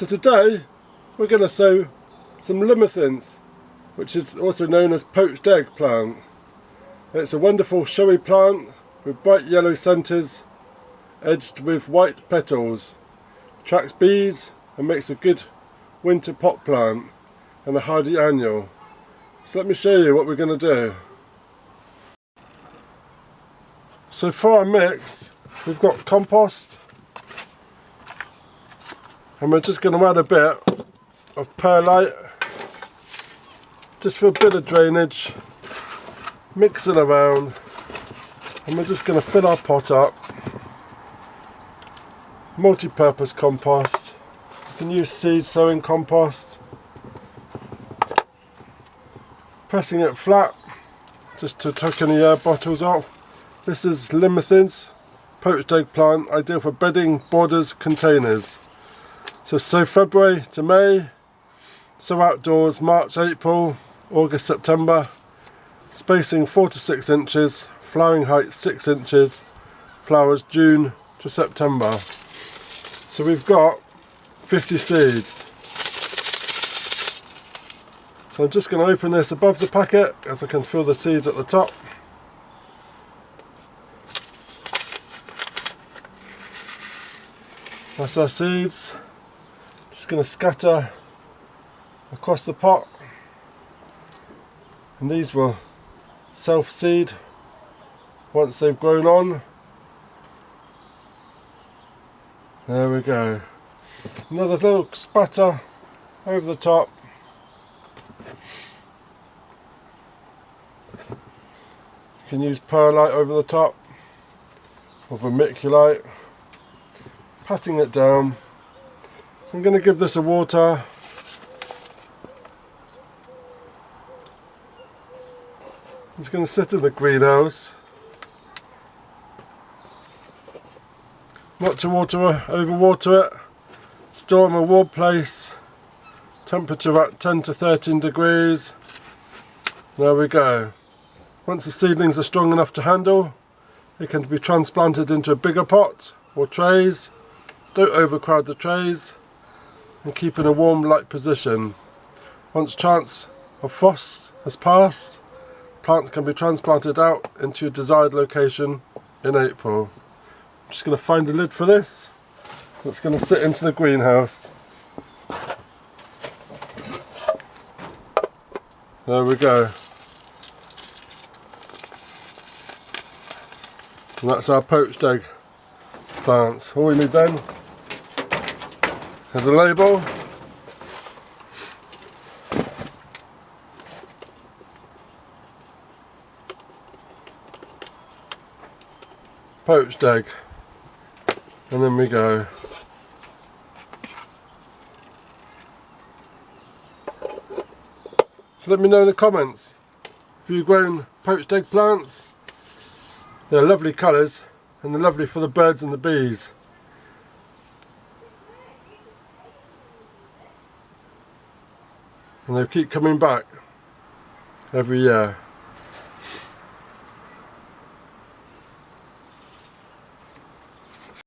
So today we're going to sow some Limnanthes, which is also known as poached eggplant. It's a wonderful showy plant with bright yellow centres edged with white petals. Attracts bees and makes a good winter pot plant and a hardy annual. So let me show you what we're going to do. So for our mix we've got compost, and we're just going to add a bit of perlite just for a bit of drainage, mix it around, and we're just going to fill our pot up. Multi-purpose compost, you can use seed sowing compost. Pressing it flat just to tuck any air bottles off. This is Limnanthes poached eggplant, ideal for bedding, borders, containers. So sow February to May, sow outdoors March, April, August, September. Spacing 4 to 6 inches, flowering height 6 inches, flowers June to September. So we've got 50 seeds. So I'm just going to open this above the packet as I can feel the seeds at the top. That's our seeds. Just going to scatter across the pot, and these will self-seed once they've grown on. There we go. Another little spatter over the top. You can use perlite over the top or vermiculite. Patting it down. So I'm going to give this a water. It's going to sit in the greenhouse. Not to overwater it. Store in a warm place. Temperature at 10 to 13 degrees. There we go. Once the seedlings are strong enough to handle, they can be transplanted into a bigger pot or trays. Don't overcrowd the trays and keep in a warm light position. Once chance of frost has passed, plants can be transplanted out into your desired location in April. I'm just going to find a lid for this. It's going to sit into the greenhouse. There we go. And that's our poached egg plants. All we need then is a label. Poached egg. And then we go. So let me know in the comments, have you grown poached eggplants? They're lovely colours and they're lovely for the birds and the bees. And they keep coming back every year.